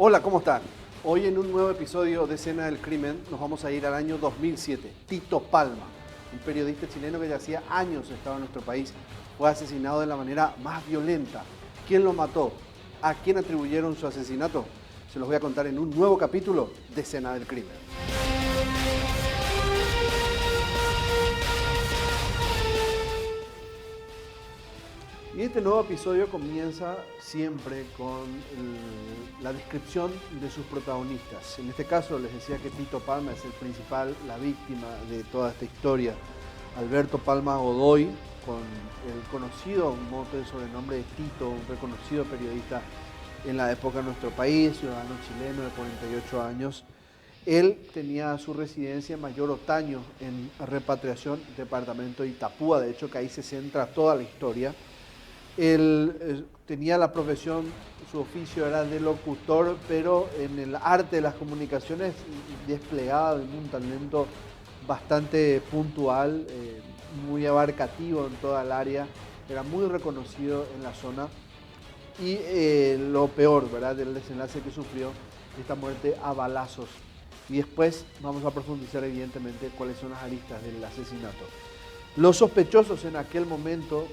Hola, ¿cómo están? Hoy en un nuevo episodio de Escena del Crimen nos vamos a ir al año 2007. Tito Palma, un periodista chileno que ya hacía años estaba en nuestro país, fue asesinado de la manera más violenta. ¿Quién lo mató? ¿A quién atribuyeron su asesinato? Se los voy a contar en un nuevo capítulo de Escena del Crimen. Y este nuevo episodio comienza siempre con la descripción de sus protagonistas. En este caso les decía que Tito Palma es el principal, la víctima de toda esta historia. Alberto Palma Godoy, con el conocido mote de sobrenombre de Tito, un reconocido periodista en la época de nuestro país, ciudadano chileno de 48 años. Él tenía su residencia en Mayor Otaño, en Repatriación, departamento de Itapúa. De hecho, que ahí se centra toda la historia. Él tenía la profesión, su oficio era de locutor, pero en el arte de las comunicaciones desplegaba un talento bastante puntual, muy abarcativo en toda el área, era muy reconocido en la zona. Y lo peor, ¿verdad?, del desenlace que sufrió, esta muerte a balazos. Y después vamos a profundizar evidentemente cuáles son las aristas del asesinato. Los sospechosos en aquel momento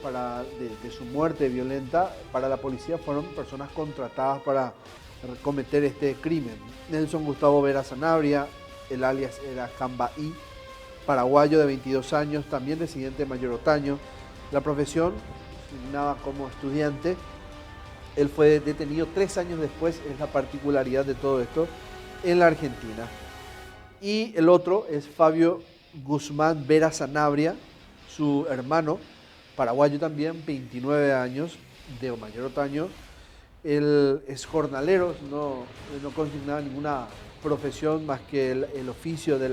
de su muerte violenta para la policía fueron personas contratadas para cometer este crimen. Nelson Gustavo Vera Sanabria, el alias era Jambaí, paraguayo de 22 años, también residente de Mayor Otaño. La profesión, asignaba como estudiante. Él fue detenido 3 años después, es la particularidad de todo esto, en la Argentina. Y el otro es Fabio Guzmán Vera Sanabria, su hermano, paraguayo también, 29 años, de Mayor Otaño. Él es jornalero, no consignaba ninguna profesión más que el oficio de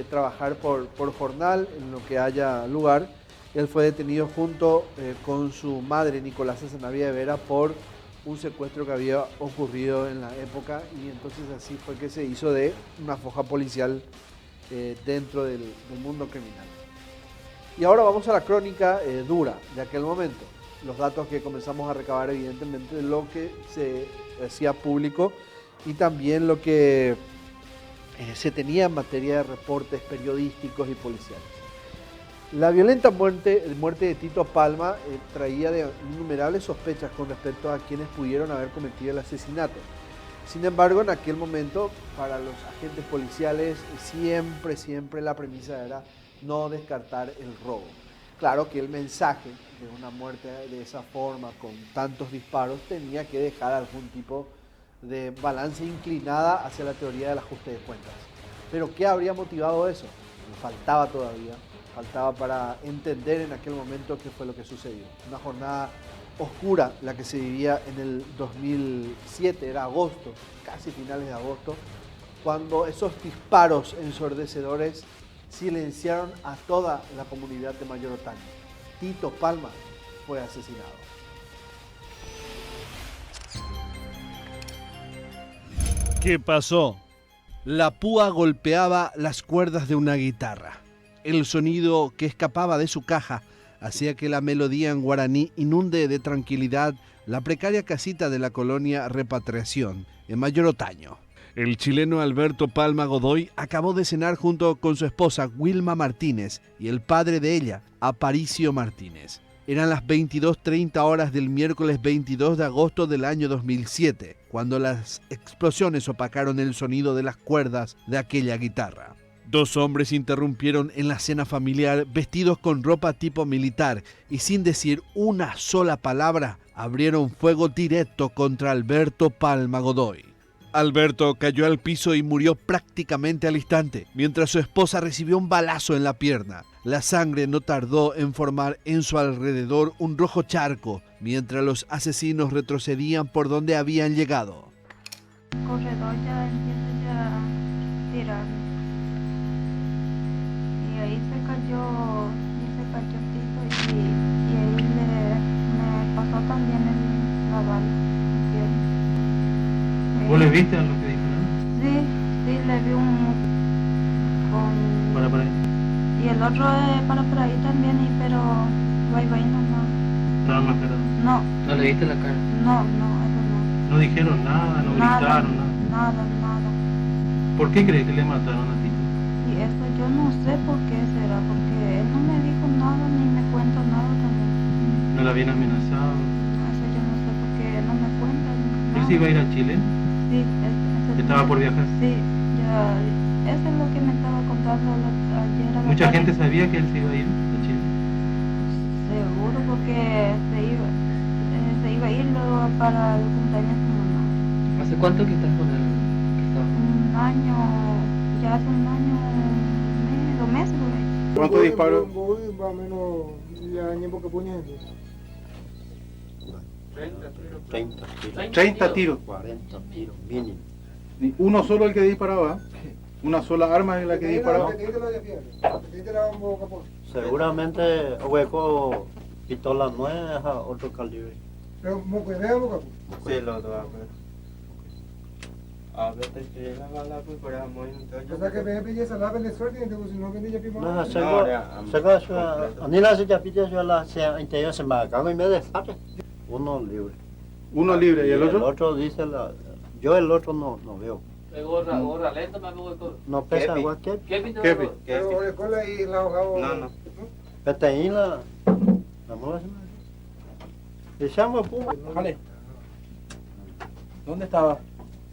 trabajar por jornal en lo que haya lugar. Él fue detenido junto con su madre, Nicolasa Sanabria de Vera, por un secuestro que había ocurrido en la época, y entonces así fue que se hizo de una foja policial dentro del mundo criminal. Y ahora vamos a la crónica dura de aquel momento. Los datos que comenzamos a recabar, evidentemente, de lo que se hacía público y también lo que se tenía en materia de reportes periodísticos y policiales. La violenta muerte de Tito Palma traía de innumerables sospechas con respecto a quienes pudieron haber cometido el asesinato. Sin embargo, en aquel momento, para los agentes policiales, siempre la premisa era no descartar el robo. Claro que el mensaje de una muerte de esa forma, con tantos disparos, tenía que dejar algún tipo de balance inclinada hacia la teoría del ajuste de cuentas. Pero ¿qué habría motivado eso? Faltaba todavía, faltaba para entender en aquel momento qué fue lo que sucedió. Una jornada oscura la que se vivía en el 2007, era agosto, casi finales de agosto, cuando esos disparos ensordecedores silenciaron a toda la comunidad de Mayor Otaño. Tito Palma fue asesinado. ¿Qué pasó? La púa golpeaba las cuerdas de una guitarra. El sonido que escapaba de su caja hacía que la melodía en guaraní inunde de tranquilidad la precaria casita de la colonia Repatriación, en Mayor Otaño. El chileno Alberto Palma Godoy acabó de cenar junto con su esposa Wilma Martínez y el padre de ella, Aparicio Martínez. Eran las 22:30 horas del miércoles 22 de agosto del año 2007, cuando las explosiones opacaron el sonido de las cuerdas de aquella guitarra. 2 hombres interrumpieron en la cena familiar vestidos con ropa tipo militar y sin decir una sola palabra abrieron fuego directo contra Alberto Palma Godoy. Alberto cayó al piso y murió prácticamente al instante, mientras su esposa recibió un balazo en la pierna. La sangre no tardó en formar en su alrededor un rojo charco, mientras los asesinos retrocedían por donde habían llegado. El corredor ya empieza a tirar. Y ahí se cayó Tito y ahí me pasó también la bala. ¿Vos le viste a lo que dijo, no? Sí, le vi con... Para ahí. Y el otro para ahí también, pero va nomás. Estaba más esperado. No. ¿No le viste la cara? No, eso no. No dijeron nada, no Nada, gritaron nada. nada, nada. ¿Por qué cree que le mataron a Tito? Y eso yo no sé por qué será, porque él no me dijo nada ni me cuenta nada también. ¿No la habían amenazado? Eso yo no sé porque él no me cuenta ¿Él nada. se iba a ir a Chile? Sí, ese ¿Estaba por viajar? Sí, ya, eso es lo que me estaba contando ayer a la ¿Mucha tarde. gente sabía que él se iba a ir a Chile? Seguro porque se iba a ir luego para el cumpleaños de mi mamá. ¿Hace cuánto que estás con él? Que estás? Un año, ya hace un año, 2 meses por ahí. ¿Cuántos disparos? Más o menos ya ni porque puñe gente. 30 tiros. 30 tiros. 40 tiros mínimo. Uno solo el que disparaba. Una sola arma es la que disparaba. Seguramente hueco pistola nueva a otro calibre. Pero muy veo, Sí, los dos. A veces que llega la bala, pues por ahí muy o sea que me pillé esa lava de suerte, entonces si no viene ya primo. No, Anila se ya pide yo la sea interior se me acaba y me desfate. Uno libre. Uno libre y el El otro. otro dice yo el otro no veo. Gorra lenta, me voy con... No pesa Kepi. igual que ¿Qué Kepi. Pero la escuela y la ahogado. No. Peteína. Vamos a hacer. Echamos puma. Vale. ¿Dónde estaba?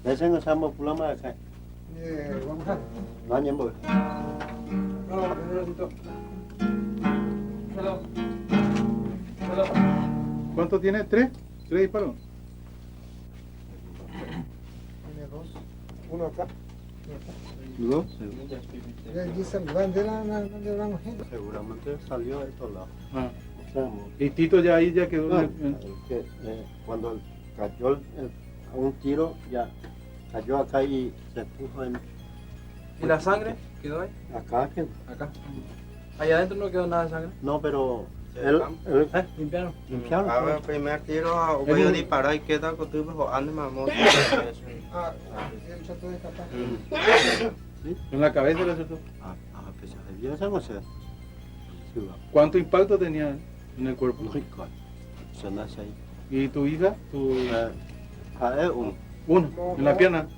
Ese no echamos pulama de acá. Vamos a. No hay tiempo. No, un ratito. ¿Cuánto tiene? ¿Tres? ¿Tres disparos? Tiene dos. Uno acá. ¿Dos? Dice, ¿dónde la mujer? Seguramente salió de estos lados. Ah. O sea, Y Tito ya ahí ya quedó. no, cuando cayó un tiro, ya cayó acá y se puso en ¿Y la sangre? ¿Quedó ahí? acá. Acá. Allá adentro no quedó nada de sangre. No, pero Sí, él Limpiaron. limpiaron. A ver, el primer tiro, voy a disparar y queda con tu hijo, ande mamón. Ah, el chato de capaz. En la cabeza le acertó. Pesar de Dios, no sé. Sí, va. ¿Cuánto impacto tenía en el cuerpo? No, igual. Se nace ahí. ¿Y tu hija? Uno. Uno, en la pierna.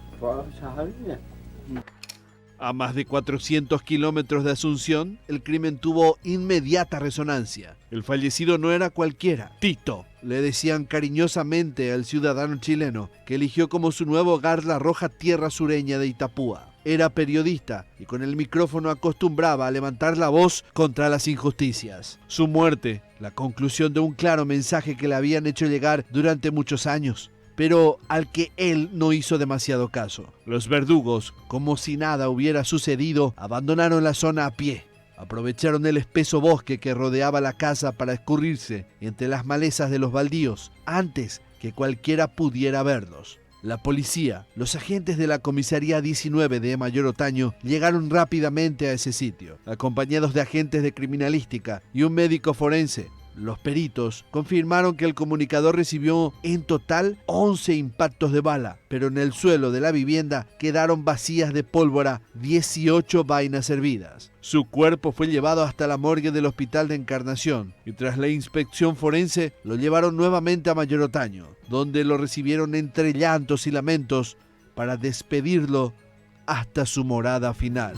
A más de 400 kilómetros de Asunción, el crimen tuvo inmediata resonancia. El fallecido no era cualquiera. Tito, le decían cariñosamente al ciudadano chileno, que eligió como su nuevo hogar la roja tierra sureña de Itapúa. Era periodista y con el micrófono acostumbraba a levantar la voz contra las injusticias. Su muerte, la conclusión de un claro mensaje que le habían hecho llegar durante muchos años, pero al que él no hizo demasiado caso. Los verdugos, como si nada hubiera sucedido, abandonaron la zona a pie. Aprovecharon el espeso bosque que rodeaba la casa para escurrirse entre las malezas de los baldíos antes que cualquiera pudiera verlos. La policía, los agentes de la comisaría 19 de Mayor Otaño llegaron rápidamente a ese sitio, acompañados de agentes de criminalística y un médico forense. Los peritos confirmaron que el comunicador recibió en total 11 impactos de bala, pero en el suelo de la vivienda quedaron vacías de pólvora 18 vainas hervidas. Su cuerpo fue llevado hasta la morgue del Hospital de Encarnación y tras la inspección forense lo llevaron nuevamente a Mayor Otaño, donde lo recibieron entre llantos y lamentos para despedirlo hasta su morada final.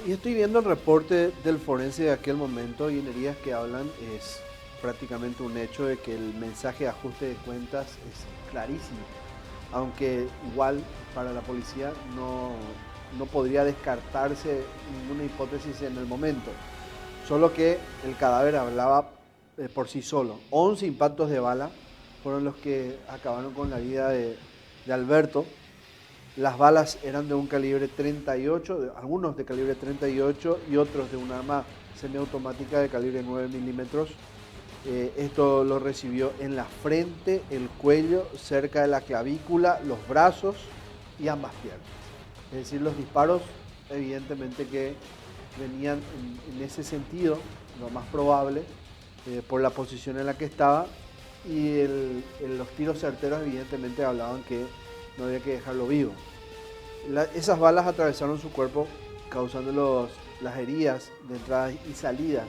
Y estoy viendo el reporte del forense de aquel momento y en heridas que hablan es prácticamente un hecho de que el mensaje de ajuste de cuentas es clarísimo. Aunque igual para la policía no podría descartarse ninguna hipótesis en el momento. Solo que el cadáver hablaba por sí solo. 11 impactos de bala fueron los que acabaron con la vida de Alberto. Las balas eran de un calibre 38, algunos de calibre 38 y otros de un arma semiautomática de calibre 9 milímetros. Esto lo recibió en la frente, el cuello, cerca de la clavícula, los brazos y ambas piernas. Es decir, los disparos evidentemente que venían en ese sentido, lo más probable, por la posición en la que estaba, y los tiros certeros evidentemente hablaban que no había que dejarlo vivo. Esas balas atravesaron su cuerpo causando las heridas de entrada y salida.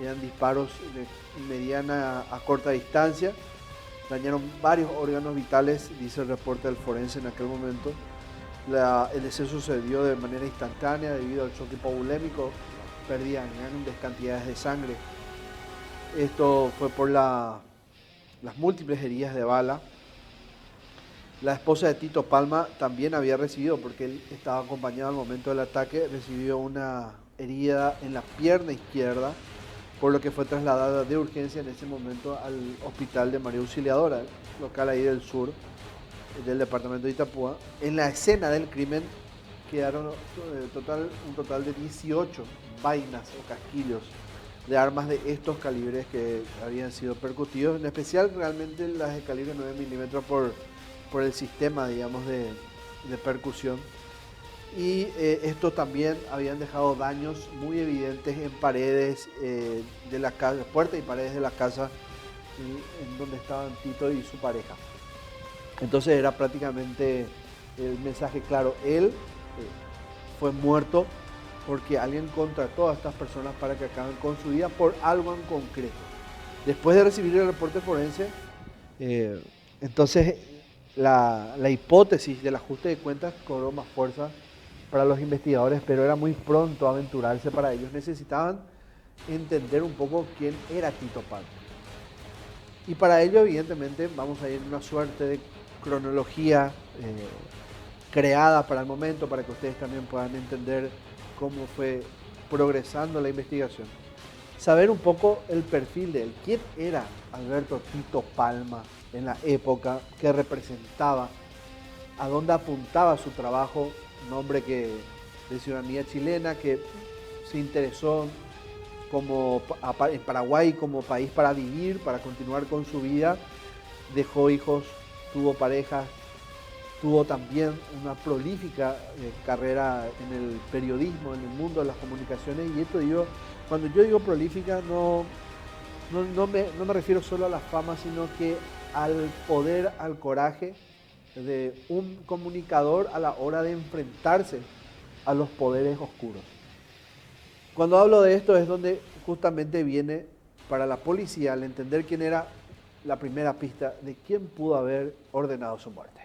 Eran disparos de mediana a corta distancia. Dañaron varios órganos vitales, dice el reporte del forense en aquel momento. El deceso sucedió de manera instantánea debido al choque hipovolémico. Perdían grandes cantidades de sangre. Esto fue por las múltiples heridas de bala. La esposa de Tito Palma también había recibido, porque él estaba acompañado al momento del ataque, recibió una herida en la pierna izquierda, por lo que fue trasladada de urgencia en ese momento al hospital de María Auxiliadora, local ahí del sur, del departamento de Itapúa. En la escena del crimen quedaron un total de 18 vainas o casquillos de armas de estos calibres que habían sido percutidos, en especial realmente las de calibre 9 milímetros por el sistema, digamos, de percusión. Y estos también habían dejado daños muy evidentes en paredes de la casa, puertas y paredes de la casa en donde estaban Tito y su pareja. Entonces era prácticamente el mensaje claro: él fue muerto porque alguien contrató a estas personas para que acaben con su vida por algo en concreto. Después de recibir el reporte forense, entonces la hipótesis del ajuste de cuentas cobró más fuerza para los investigadores, pero era muy pronto aventurarse para ellos. Necesitaban entender un poco quién era Tito Palma. Y para ello, evidentemente, vamos a ir en una suerte de cronología creada para el momento, para que ustedes también puedan entender cómo fue progresando la investigación. Saber un poco el perfil de él. ¿Quién era Alberto Tito Palma en la época? ¿Qué representaba? ¿A dónde apuntaba su trabajo? Un hombre de ciudadanía chilena que se interesó en Paraguay como país para vivir, para continuar con su vida. Dejó hijos, tuvo parejas, tuvo también una prolífica carrera en el periodismo, en el mundo de las comunicaciones. Y esto cuando yo digo prolífica, no me refiero solo a la fama, sino que al poder, al coraje de un comunicador a la hora de enfrentarse a los poderes oscuros. Cuando hablo de esto es donde justamente viene para la policía al entender quién era la primera pista de quién pudo haber ordenado su muerte.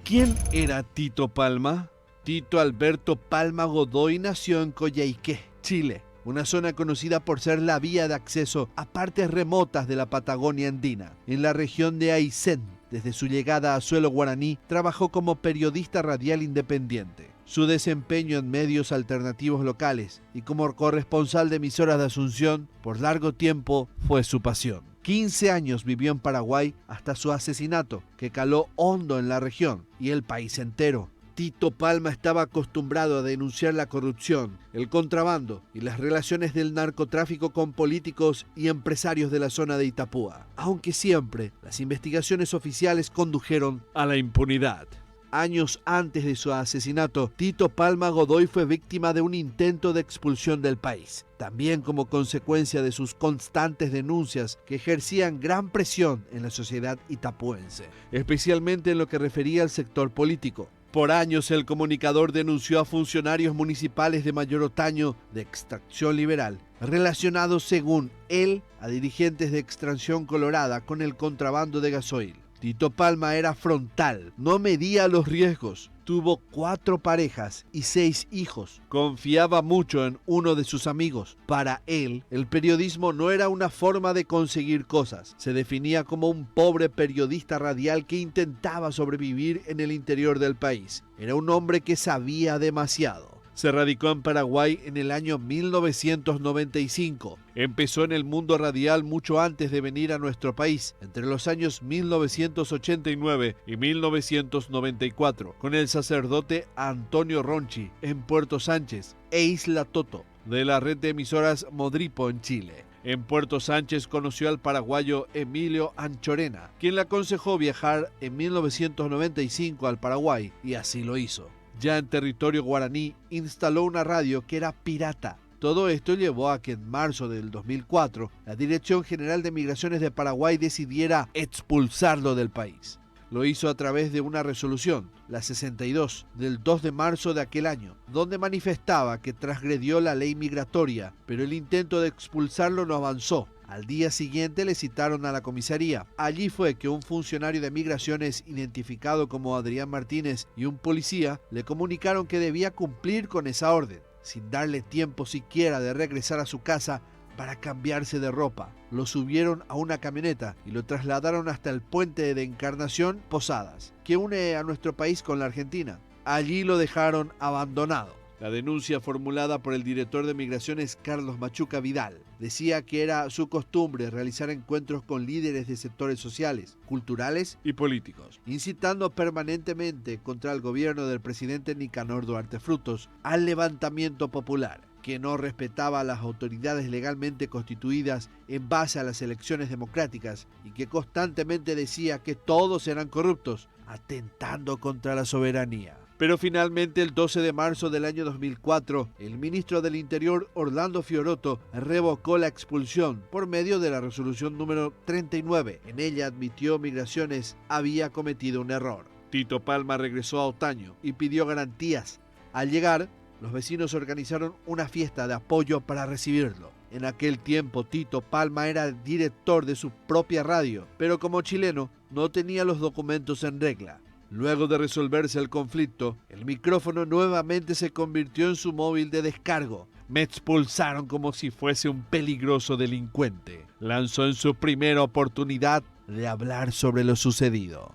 ¿Quién era Tito Palma? Tito Alberto Palma Godoy nació en Coyhaique, Chile, una zona conocida por ser la vía de acceso a partes remotas de la Patagonia andina. En la región de Aysén, desde su llegada a suelo guaraní, trabajó como periodista radial independiente. Su desempeño en medios alternativos locales y como corresponsal de emisoras de Asunción por largo tiempo fue su pasión. 15 años vivió en Paraguay hasta su asesinato, que caló hondo en la región y el país entero. Tito Palma estaba acostumbrado a denunciar la corrupción, el contrabando y las relaciones del narcotráfico con políticos y empresarios de la zona de Itapúa, aunque siempre las investigaciones oficiales condujeron a la impunidad. Años antes de su asesinato, Tito Palma Godoy fue víctima de un intento de expulsión del país, también como consecuencia de sus constantes denuncias que ejercían gran presión en la sociedad itapuense, especialmente en lo que refería al sector político. Por años, el comunicador denunció a funcionarios municipales de Mayor Otaño de extracción liberal, relacionados, según él, a dirigentes de Extracción Colorada con el contrabando de gasoil. Tito Palma era frontal, no medía los riesgos, tuvo 4 parejas y 6 hijos. Confiaba mucho en uno de sus amigos. Para él, el periodismo no era una forma de conseguir cosas. Se definía como un pobre periodista radial que intentaba sobrevivir en el interior del país. Era un hombre que sabía demasiado. Se radicó en Paraguay en el año 1995. Empezó en el mundo radial mucho antes de venir a nuestro país, entre los años 1989 y 1994, con el sacerdote Antonio Ronchi en Puerto Sánchez e Isla Toto, de la red de emisoras Modripo en Chile. En Puerto Sánchez conoció al paraguayo Emilio Anchorena, quien le aconsejó viajar en 1995 al Paraguay, y así lo hizo. Ya en territorio guaraní, instaló una radio que era pirata, Todo esto llevó a que en marzo del 2004 la Dirección General de Migraciones de Paraguay decidiera expulsarlo del país. Lo hizo a través de una resolución, la 62, del 2 de marzo de aquel año, donde manifestaba que transgredió la ley migratoria, pero el intento de expulsarlo no avanzó. Al día siguiente le citaron a la comisaría. Allí fue que un funcionario de migraciones identificado como Adrián Martínez y un policía le comunicaron que debía cumplir con esa orden, sin darle tiempo siquiera de regresar a su casa para cambiarse de ropa. Lo subieron a una camioneta y lo trasladaron hasta el puente de Encarnación Posadas, que une a nuestro país con la Argentina. Allí lo dejaron abandonado. La denuncia formulada por el director de Migraciones, Carlos Machuca Vidal, decía que era su costumbre realizar encuentros con líderes de sectores sociales, culturales y políticos, incitando permanentemente contra el gobierno del presidente Nicanor Duarte Frutos al levantamiento popular, que no respetaba a las autoridades legalmente constituidas en base a las elecciones democráticas y que constantemente decía que todos eran corruptos, atentando contra la soberanía. Pero finalmente, el 12 de marzo del año 2004, el ministro del Interior, Orlando Fiorotto, revocó la expulsión por medio de la resolución número 39. En ella admitió Migraciones había cometido un error. Tito Palma regresó a Otaño y pidió garantías. Al llegar, los vecinos organizaron una fiesta de apoyo para recibirlo. En aquel tiempo, Tito Palma era director de su propia radio, pero como chileno no tenía los documentos en regla. Luego de resolverse el conflicto, el micrófono nuevamente se convirtió en su móvil de descargo. Me expulsaron como si fuese un peligroso delincuente. Lanzó en su primera oportunidad de hablar sobre lo sucedido.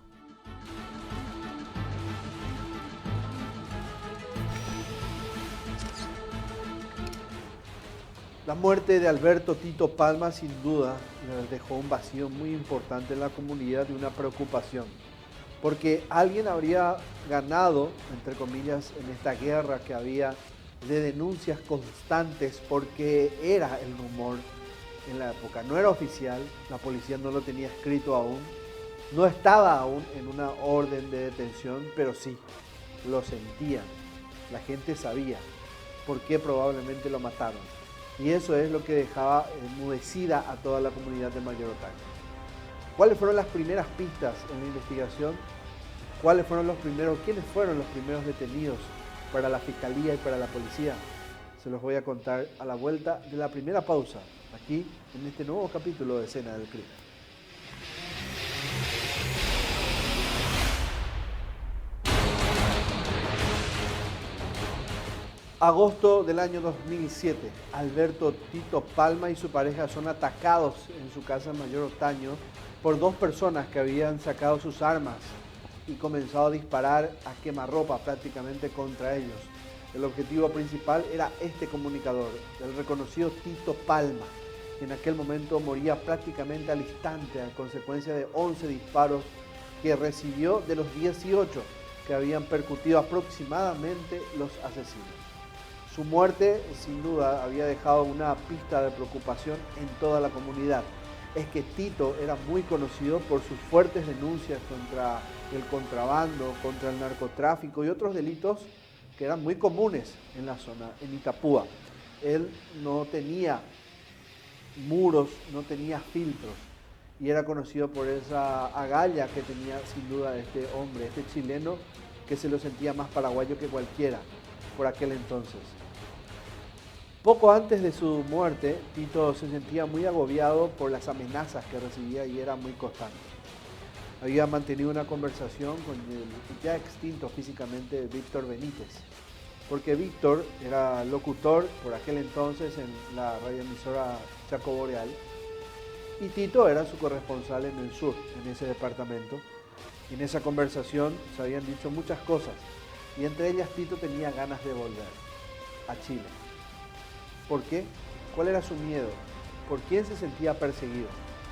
La muerte de Alberto Tito Palma sin duda dejó un vacío muy importante en la comunidad y una preocupación, porque alguien habría ganado, entre comillas, en esta guerra que había de denuncias constantes, porque era el rumor en la época. No era oficial, la policía no lo tenía escrito aún, no estaba aún en una orden de detención, pero sí, lo sentían. La gente sabía por qué probablemente lo mataron. Y eso es lo que dejaba enmudecida a toda la comunidad de Mayor Otaño. ¿Cuáles fueron las primeras pistas en la investigación? ¿Quiénes fueron los primeros detenidos para la fiscalía y para la policía? Se los voy a contar a la vuelta de la primera pausa, aquí en este nuevo capítulo de Escena del Crimen. Agosto del año 2007, Alberto Tito Palma y su pareja son atacados en su casa en Mayor Otaño por dos personas que habían sacado sus armas y comenzado a disparar a quemarropa prácticamente contra ellos. El objetivo principal era este comunicador, el reconocido Tito Palma, que en aquel momento moría prácticamente al instante a consecuencia de 11 disparos que recibió de los 18 que habían percutido aproximadamente los asesinos. Su muerte, sin duda, había dejado una pista de preocupación en toda la comunidad. Es que Tito era muy conocido por sus fuertes denuncias contra el contrabando, contra el narcotráfico y otros delitos que eran muy comunes en la zona, en Itapúa. Él no tenía muros, no tenía filtros y era conocido por esa agallas que tenía sin duda este hombre, este chileno que se lo sentía más paraguayo que cualquiera por aquel entonces. Poco antes de su muerte, Tito se sentía muy agobiado por las amenazas que recibía y era muy constante. Había mantenido una conversación con el ya extinto físicamente Víctor Benítez, porque Víctor era locutor por aquel entonces en la radioemisora Chaco Boreal y Tito era su corresponsal en el sur, en ese departamento. Y en esa conversación se habían dicho muchas cosas y entre ellas Tito tenía ganas de volver a Chile. ¿Por qué? ¿Cuál era su miedo? ¿Por quién se sentía perseguido?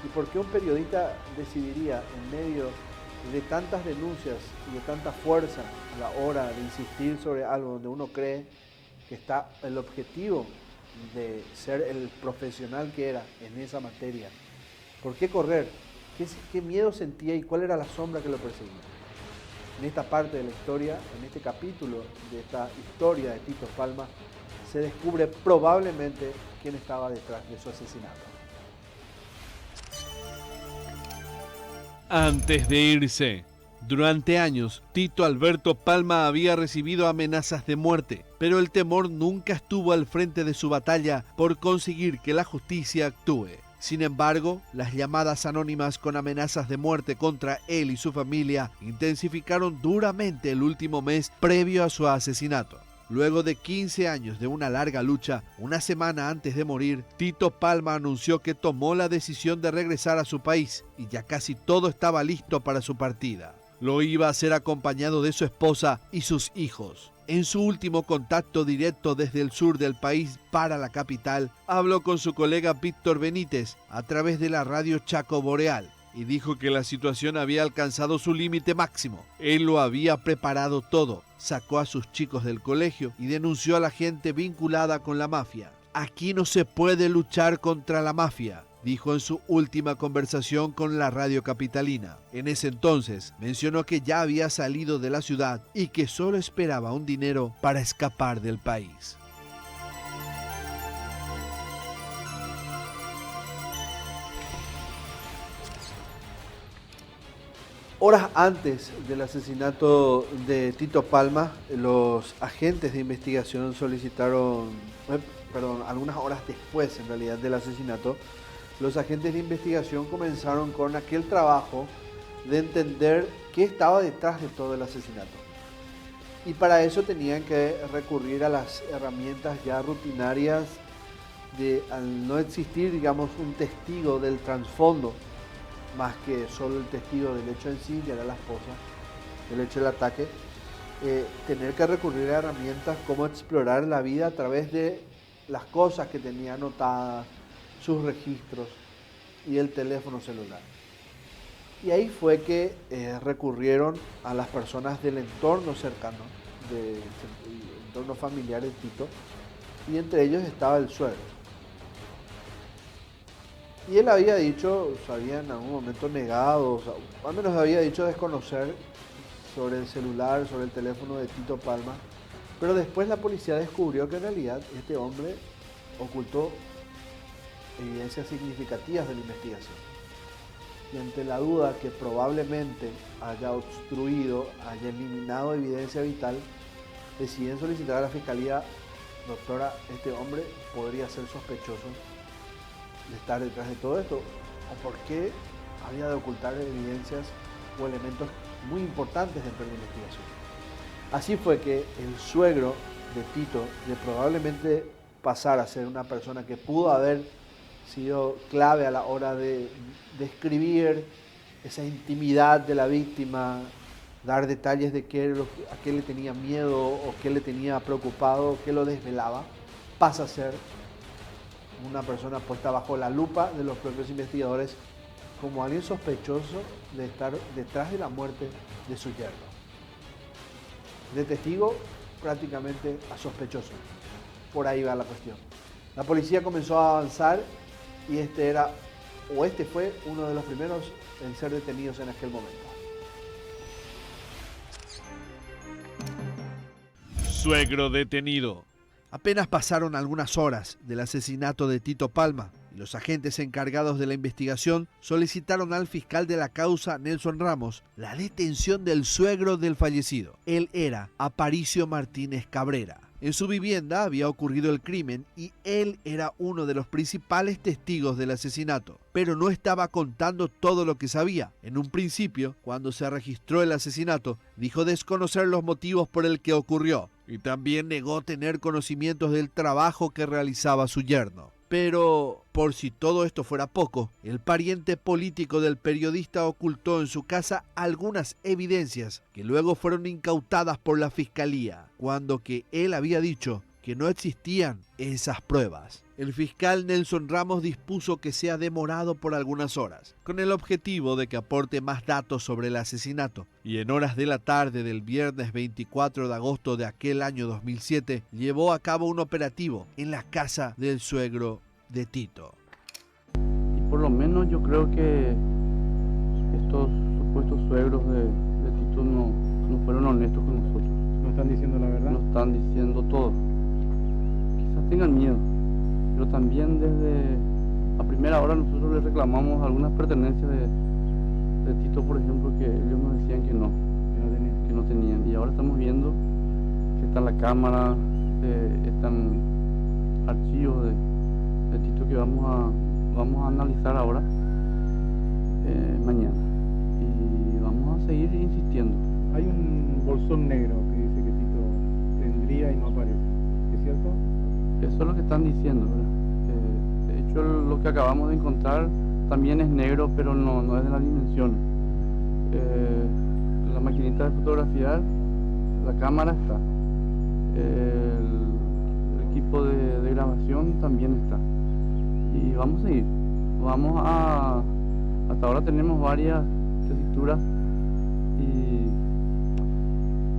¿Y por qué un periodista decidiría, en medio de tantas denuncias y de tanta fuerza a la hora de insistir sobre algo donde uno cree que está el objetivo de ser el profesional que era en esa materia? ¿Por qué correr? ¿Qué miedo sentía y cuál era la sombra que lo perseguía? En esta parte de la historia, en este capítulo de esta historia de Tito Palma, se descubre probablemente quién estaba detrás de su asesinato. Antes de irse, durante años, Tito Alberto Palma había recibido amenazas de muerte, pero el temor nunca estuvo al frente de su batalla por conseguir que la justicia actúe. Sin embargo, las llamadas anónimas con amenazas de muerte contra él y su familia intensificaron duramente el último mes previo a su asesinato. Luego de 15 años de una larga lucha, una semana antes de morir, Tito Palma anunció que tomó la decisión de regresar a su país y ya casi todo estaba listo para su partida. Lo iba a hacer acompañado de su esposa y sus hijos. En su último contacto directo desde el sur del país para la capital, habló con su colega Víctor Benítez a través de la radio Chaco Boreal y dijo que la situación había alcanzado su límite máximo. Él lo había preparado todo, sacó a sus chicos del colegio y denunció a la gente vinculada con la mafia. Aquí no se puede luchar contra la mafia, dijo en su última conversación con la radio capitalina. En ese entonces mencionó que ya había salido de la ciudad y que solo esperaba un dinero para escapar del país. Horas antes del asesinato de Tito Palma, los agentes de investigación solicitaron, algunas horas después en realidad del asesinato, los agentes de investigación comenzaron con aquel trabajo de entender qué estaba detrás de todo el asesinato. Y para eso tenían que recurrir a las herramientas ya rutinarias de, al no existir, digamos, un testigo del trasfondo, más que solo el testigo del hecho en sí, que era la esposa, del hecho del ataque, tener que recurrir a herramientas como explorar la vida a través de las cosas que tenía anotadas, sus registros y el teléfono celular. Y ahí fue que recurrieron a las personas del entorno cercano, del entorno familiar de Tito, y entre ellos estaba el suegro. Y él había dicho, se había en algún momento negado, o sea, al menos había dicho desconocer sobre el celular, sobre el teléfono de Tito Palma, pero después la policía descubrió que en realidad este hombre ocultó evidencias significativas de la investigación. Y ante la duda que probablemente haya obstruido, haya eliminado evidencia vital, deciden solicitar a la fiscalía: doctora, este hombre podría ser sospechoso de estar detrás de todo esto, o por qué había de ocultar evidencias o elementos muy importantes dentro de la investigación. Así fue que el suegro de Tito, de probablemente pasar a ser una persona que pudo haber sido clave a la hora de describir esa intimidad de la víctima, dar detalles de a qué le tenía miedo o qué le tenía preocupado, qué lo desvelaba, pasa a ser una persona puesta bajo la lupa de los propios investigadores como alguien sospechoso de estar detrás de la muerte de su yerno. De testigo prácticamente a sospechoso. Por ahí va la cuestión. La policía comenzó a avanzar y este fue uno de los primeros en ser detenidos en aquel momento. Suegro detenido. Apenas pasaron algunas horas del asesinato de Tito Palma y los agentes encargados de la investigación solicitaron al fiscal de la causa, Nelson Ramos, la detención del suegro del fallecido. Él era Aparicio Martínez Cabrera. En su vivienda había ocurrido el crimen y él era uno de los principales testigos del asesinato, pero no estaba contando todo lo que sabía. En un principio, cuando se registró el asesinato, dijo desconocer los motivos por el que ocurrió y también negó tener conocimientos del trabajo que realizaba su yerno. Pero, por si todo esto fuera poco, el pariente político del periodista ocultó en su casa algunas evidencias que luego fueron incautadas por la fiscalía, cuando que él había dicho que no existían esas pruebas. El fiscal Nelson Ramos dispuso que sea demorado por algunas horas, con el objetivo de que aporte más datos sobre el asesinato, y en horas de la tarde del viernes 24 de agosto de aquel año 2007, llevó a cabo un operativo en la casa del suegro de Tito. Y por lo menos yo creo que estos supuestos suegros de Tito no fueron honestos con nosotros. ¿No están diciendo la verdad? No están diciendo todo. quizás tengan miedo, pero también desde a primera hora nosotros les reclamamos algunas pertenencias de Tito, por ejemplo, que ellos nos decían que no tenían. Y ahora estamos viendo que está la cámara, están archivos de Tito que vamos a analizar ahora, mañana. Y vamos a seguir insistiendo. Hay un bolsón negro que dice que Tito tendría y no aparece. ¿Es cierto? Eso es lo que están diciendo, ¿verdad? De hecho, lo que acabamos de encontrar también es negro, pero no es de la dimensión. La maquinita de fotografiar, la cámara está. El equipo de grabación también está. Y vamos a seguir. Hasta ahora tenemos varias tesituras y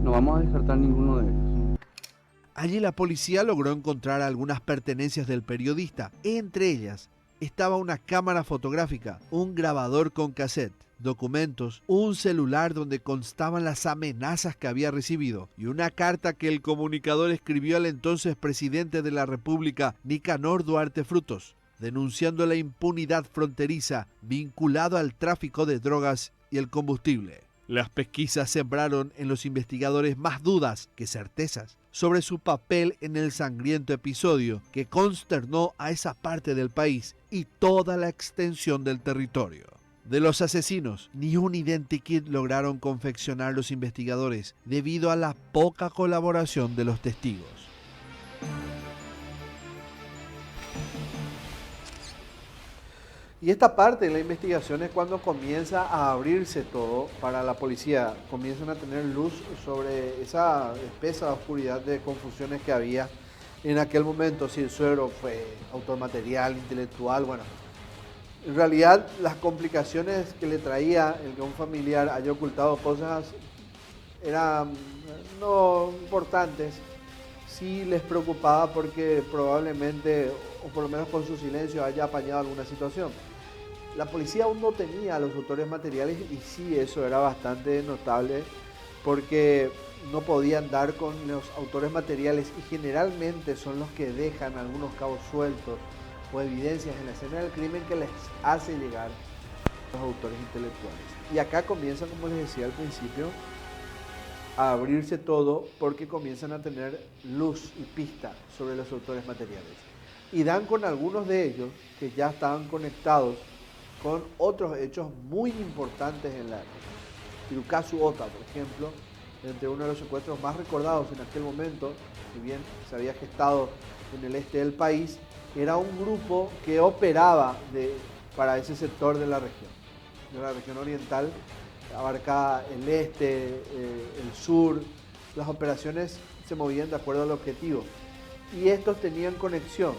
no vamos a descartar ninguno de ellos. Allí la policía logró encontrar algunas pertenencias del periodista. Entre ellas estaba una cámara fotográfica, un grabador con cassette, documentos, un celular donde constaban las amenazas que había recibido y una carta que el comunicador escribió al entonces presidente de la República, Nicanor Duarte Frutos, denunciando la impunidad fronteriza vinculado al tráfico de drogas y el combustible. Las pesquisas sembraron en los investigadores más dudas que certezas sobre su papel en el sangriento episodio que consternó a esa parte del país y toda la extensión del territorio. De los asesinos, ni un identikit lograron confeccionar los investigadores debido a la poca colaboración de los testigos. Y esta parte de la investigación es cuando comienza a abrirse todo para la policía. Comienzan a tener luz sobre esa espesa oscuridad de confusiones que había en aquel momento. Si el suegro fue autor material, intelectual, bueno. En realidad las complicaciones que le traía el que un familiar haya ocultado cosas eran no importantes. Sí les preocupaba porque probablemente, o por lo menos con su silencio, haya apañado alguna situación. La policía aún no tenía a los autores materiales y sí, eso era bastante notable porque no podían dar con los autores materiales y generalmente son los que dejan algunos cabos sueltos o evidencias en la escena del crimen que les hace llegar los autores intelectuales. Y acá comienza, como les decía al principio, a abrirse todo porque comienzan a tener luz y pista sobre los autores materiales. Y dan con algunos de ellos que ya estaban conectados con otros hechos muy importantes en la época. Hirokazu Ota, por ejemplo, entre uno de los secuestros más recordados en aquel momento, si bien se había gestado en el este del país, era un grupo que operaba para ese sector de la región oriental, abarcaba el este, el sur. Las operaciones se movían de acuerdo al objetivo y estos tenían conexión.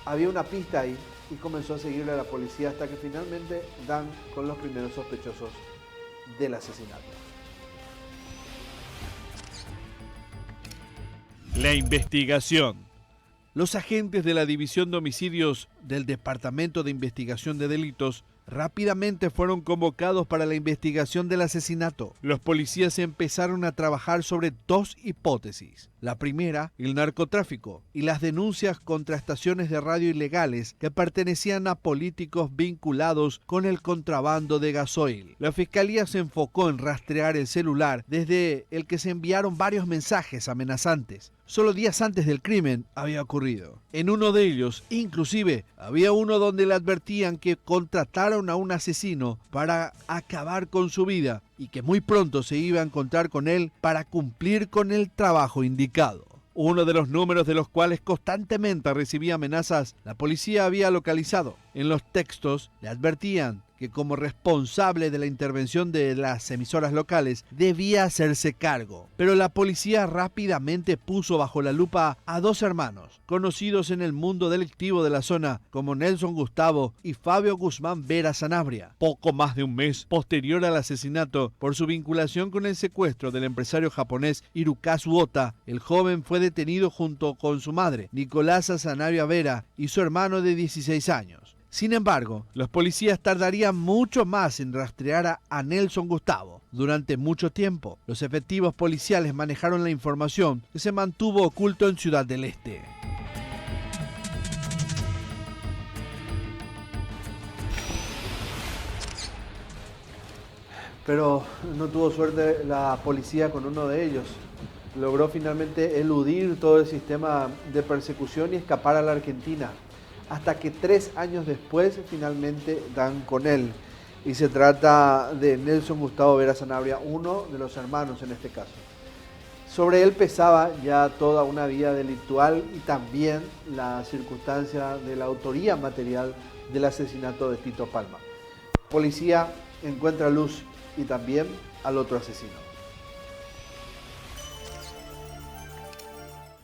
Había una pista ahí y comenzó a seguirle a la policía hasta que finalmente dan con los primeros sospechosos del asesinato. La investigación. Los agentes de la División de Homicidios del Departamento de Investigación de Delitos rápidamente fueron convocados para la investigación del asesinato. Los policías empezaron a trabajar sobre dos hipótesis. La primera, el narcotráfico y las denuncias contra estaciones de radio ilegales que pertenecían a políticos vinculados con el contrabando de gasoil. La fiscalía se enfocó en rastrear el celular desde el que se enviaron varios mensajes amenazantes. Solo días antes del crimen había ocurrido. En uno de ellos, inclusive, había uno donde le advertían que contrataron a un asesino para acabar con su vida y que muy pronto se iba a encontrar con él para cumplir con el trabajo indicado. Uno de los números de los cuales constantemente recibía amenazas, la policía había localizado. En los textos le advertían que como responsable de la intervención de las emisoras locales debía hacerse cargo. Pero la policía rápidamente puso bajo la lupa a dos hermanos, conocidos en el mundo delictivo de la zona como Nelson Gustavo y Fabio Guzmán Vera Sanabria. Poco más de un mes posterior al asesinato, por su vinculación con el secuestro del empresario japonés Hirokazu Ota, el joven fue detenido junto con su madre, Nicolasa Sanabria Vera, y su hermano de 16 años. Sin embargo, los policías tardarían mucho más en rastrear a Nelson Gustavo. Durante mucho tiempo, los efectivos policiales manejaron la información que se mantuvo oculto en Ciudad del Este. pero no tuvo suerte la policía con uno de ellos. Logró finalmente eludir todo el sistema de persecución y escapar a la Argentina, hasta que 3 años después finalmente dan con él. Y se trata de Nelson Gustavo Vera Sanabria, uno de los hermanos en este caso. Sobre él pesaba ya toda una vida delictual y también la circunstancia de la autoría material del asesinato de Tito Palma. La policía encuentra luz y también al otro asesino.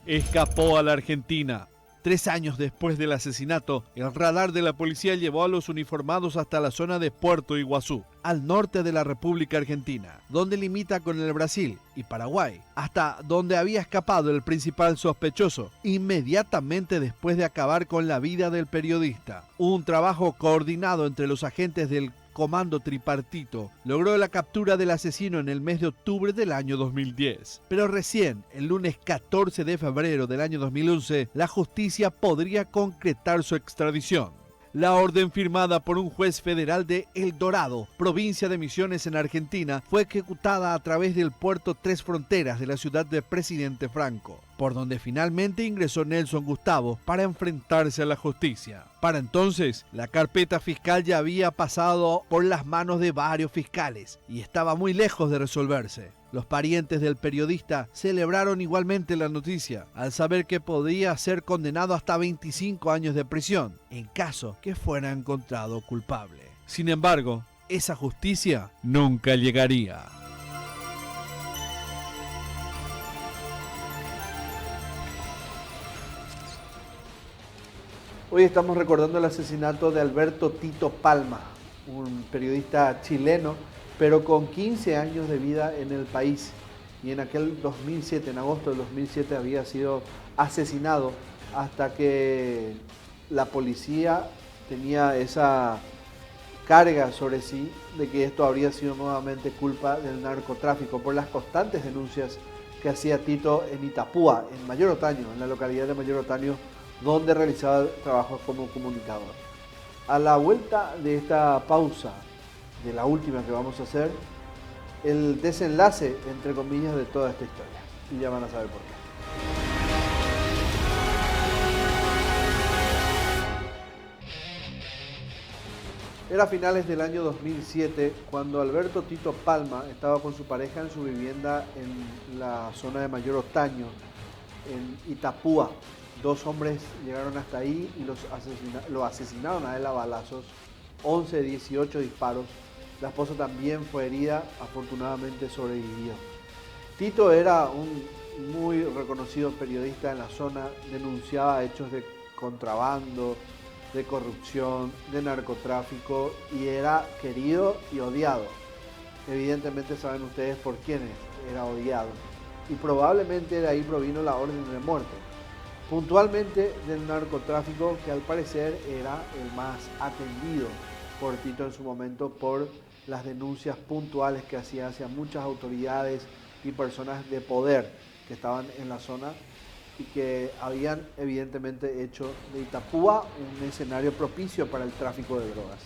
Escapó a la Argentina. 3 años después del asesinato, el radar de la policía llevó a los uniformados hasta la zona de Puerto Iguazú, al norte de la República Argentina, donde limita con el Brasil y Paraguay, hasta donde había escapado el principal sospechoso, inmediatamente después de acabar con la vida del periodista. Un trabajo coordinado entre los agentes del Comando Tripartito logró la captura del asesino en el mes de octubre del año 2010. Pero recién, el lunes 14 de febrero del año 2011, la justicia podría concretar su extradición. La orden firmada por un juez federal de El Dorado, provincia de Misiones en Argentina, fue ejecutada a través del puerto Tres Fronteras de la ciudad de Presidente Franco, por donde finalmente ingresó Nelson Gustavo para enfrentarse a la justicia. Para entonces, la carpeta fiscal ya había pasado por las manos de varios fiscales y estaba muy lejos de resolverse. Los parientes del periodista celebraron igualmente la noticia al saber que podía ser condenado hasta 25 años de prisión en caso que fuera encontrado culpable. Sin embargo, esa justicia nunca llegaría. Hoy estamos recordando el asesinato de Alberto Tito Palma, un periodista chileno, pero con 15 años de vida en el país. Y en aquel 2007, en agosto del 2007, había sido asesinado hasta que la policía tenía esa carga sobre sí de que esto habría sido nuevamente culpa del narcotráfico por las constantes denuncias que hacía Tito en Itapúa, en Mayor Otaño, en la localidad de Mayor Otaño, donde realizaba trabajos como comunicador. A la vuelta de esta pausa, de la última que vamos a hacer, el desenlace, entre comillas, de toda esta historia. Y ya van a saber por qué. Era a finales del año 2007 cuando Alberto Tito Palma estaba con su pareja en su vivienda en la zona de Mayor Otaño, en Itapúa. 2 hombres llegaron hasta ahí y lo asesinaron a él a balazos, 11 de 18 disparos. La esposa también fue herida, afortunadamente sobrevivió. Tito era un muy reconocido periodista en la zona, denunciaba hechos de contrabando, de corrupción, de narcotráfico y era querido y odiado. Evidentemente saben ustedes por quiénes era odiado y probablemente de ahí provino la orden de muerte. Puntualmente del narcotráfico, que al parecer era el más atendido por Tito en su momento por las denuncias puntuales que hacía hacia muchas autoridades y personas de poder que estaban en la zona y que habían evidentemente hecho de Itapúa un escenario propicio para el tráfico de drogas.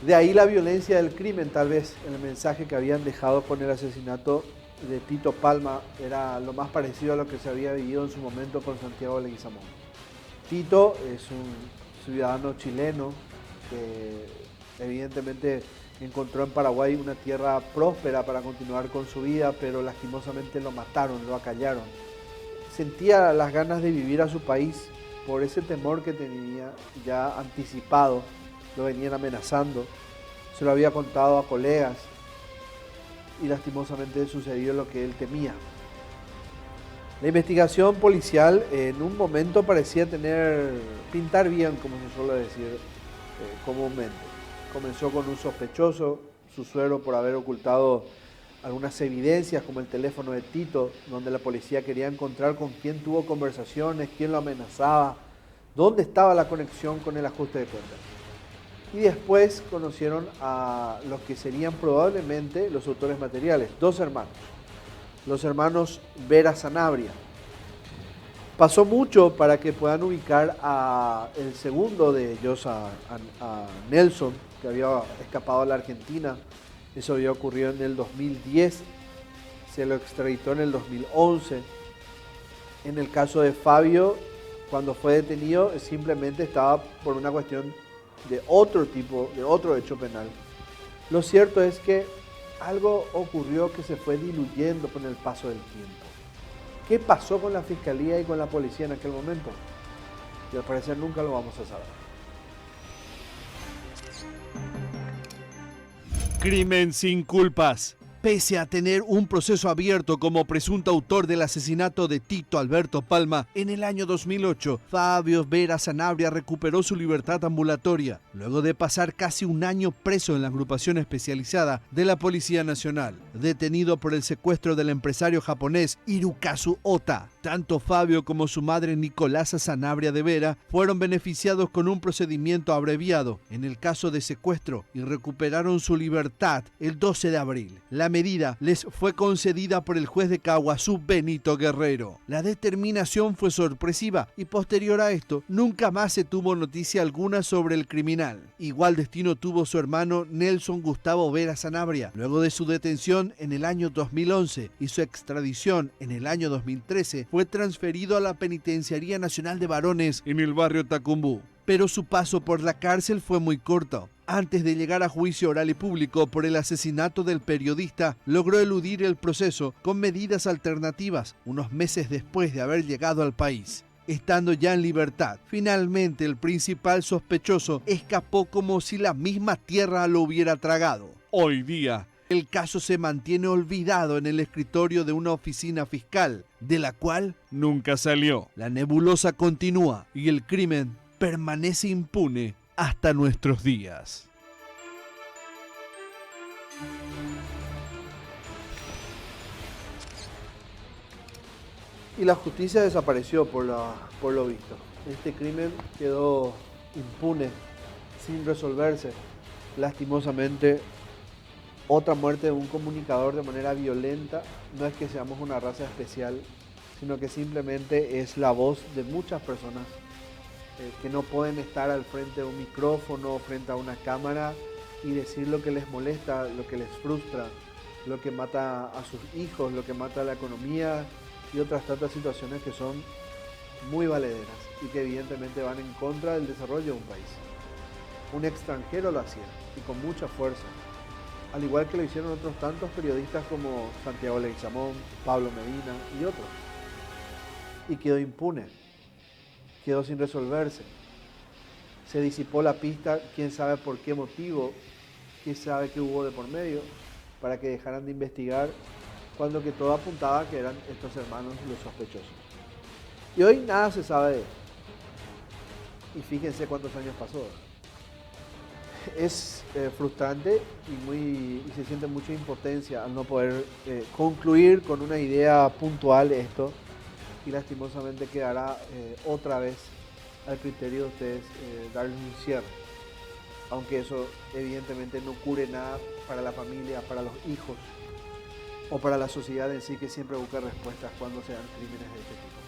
De ahí la violencia del crimen, tal vez el mensaje que habían dejado con el asesinato de Tito Palma era lo más parecido a lo que se había vivido en su momento con Santiago Leguizamón. Tito es un ciudadano chileno que evidentemente encontró en Paraguay una tierra próspera para continuar con su vida, pero lastimosamente lo mataron, lo acallaron. Sentía las ganas de vivir a su país por ese temor que tenía ya anticipado, lo venían amenazando, se lo había contado a colegas y lastimosamente sucedió lo que él temía. La investigación policial en un momento parecía pintar bien, como se suele decir comúnmente. Comenzó con un sospechoso, su suegro, por haber ocultado algunas evidencias como el teléfono de Tito, donde la policía quería encontrar con quién tuvo conversaciones, quién lo amenazaba, dónde estaba la conexión con el ajuste de cuentas. Y después conocieron a los que serían probablemente los autores materiales, 2 hermanos, los hermanos Vera Sanabria. Pasó mucho para que puedan ubicar a el segundo de ellos, a Nelson, que había escapado a la Argentina Eso había ocurrido en el 2010, se lo extraditó en el 2011. En el caso de Fabio, cuando fue detenido, simplemente estaba por una cuestión de otro tipo, de otro hecho penal. Lo cierto es que algo ocurrió que se fue diluyendo con el paso del tiempo. ¿Qué pasó con la fiscalía y con la policía en aquel momento? Y al parecer nunca lo vamos a saber. Crimen sin culpas. Pese a tener un proceso abierto como presunto autor del asesinato de Tito Alberto Palma, en el año 2008, Fabio Vera Sanabria recuperó su libertad ambulatoria, luego de pasar casi un año preso en la agrupación especializada de la Policía Nacional, detenido por el secuestro del empresario japonés Hirokazu Ota. Tanto Fabio como su madre Nicolasa Sanabria de Vera fueron beneficiados con un procedimiento abreviado en el caso de secuestro y recuperaron su libertad el 12 de abril. La medida les fue concedida por el juez de Caguazú, Benito Guerrero. La determinación fue sorpresiva y posterior a esto nunca más se tuvo noticia alguna sobre el criminal. Igual destino tuvo su hermano Nelson Gustavo Vera Sanabria, luego de su detención en el año 2011 y su extradición en el año 2013, fue transferido a la Penitenciaría Nacional de Varones en el barrio Tacumbú. Pero su paso por la cárcel fue muy corto. Antes de llegar a juicio oral y público por el asesinato del periodista, logró eludir el proceso con medidas alternativas unos meses después de haber llegado al país. Estando ya en libertad, finalmente el principal sospechoso escapó como si la misma tierra lo hubiera tragado. Hoy día, el caso se mantiene olvidado en el escritorio de una oficina fiscal, de la cual nunca salió. La nebulosa continúa y el crimen permanece impune hasta nuestros días. Y la justicia desapareció por lo visto. Este crimen quedó impune, sin resolverse. Lastimosamente, otra muerte de un comunicador de manera violenta. No es que seamos una raza especial, sino que simplemente es la voz de muchas personas que no pueden estar al frente de un micrófono, frente a una cámara y decir lo que les molesta, lo que les frustra, lo que mata a sus hijos, lo que mata a la economía y otras tantas situaciones que son muy valederas y que evidentemente van en contra del desarrollo de un país. Un extranjero lo hacía y con mucha fuerza, al igual que lo hicieron otros tantos periodistas como Santiago Leguizamón, Pablo Medina y otros. Y quedó impune, quedó sin resolverse. Se disipó la pista, quién sabe por qué motivo, quién sabe qué hubo de por medio, para que dejaran de investigar, cuando que todo apuntaba que eran estos hermanos los sospechosos. Y hoy nada se sabe de él. Y fíjense cuántos años pasó. Es frustrante y se siente mucha impotencia al no poder concluir con una idea puntual esto, y lastimosamente quedará otra vez al criterio de ustedes darle un cierre, aunque eso evidentemente no cure nada para la familia, para los hijos o para la sociedad en sí, que siempre busca respuestas cuando se dan crímenes de este tipo.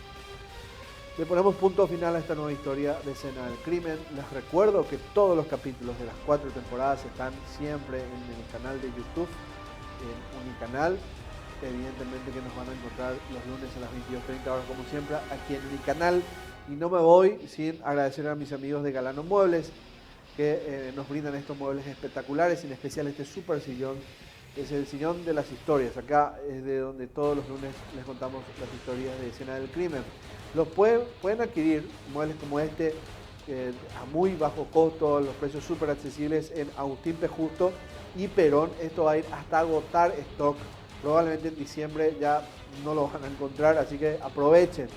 Le ponemos punto final a esta nueva historia de Escena del Crimen. Les recuerdo que todos los capítulos de las 4 temporadas están siempre en el canal de YouTube, en Unicanal. Evidentemente que nos van a encontrar los lunes a las 22:30 horas como siempre aquí en Unicanal. Y no me voy sin agradecer a mis amigos de Galano Muebles que nos brindan estos muebles espectaculares, en especial este super sillón. Es el sillón de las historias. Acá es de donde todos los lunes les contamos las historias de Escena del Crimen. Los pueden adquirir muebles como este a muy bajo costo, los precios súper accesibles en Agustín P. Justo y Perón. Esto va a ir hasta agotar stock. Probablemente en diciembre ya no lo van a encontrar, así que aprovechen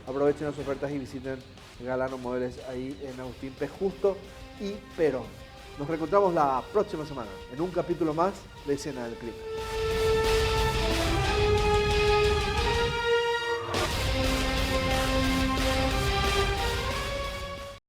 las ofertas y visiten Galano Muebles ahí en Agustín P. Justo y Perón. Nos reencontramos la próxima semana en un capítulo más de Escena del Crimen.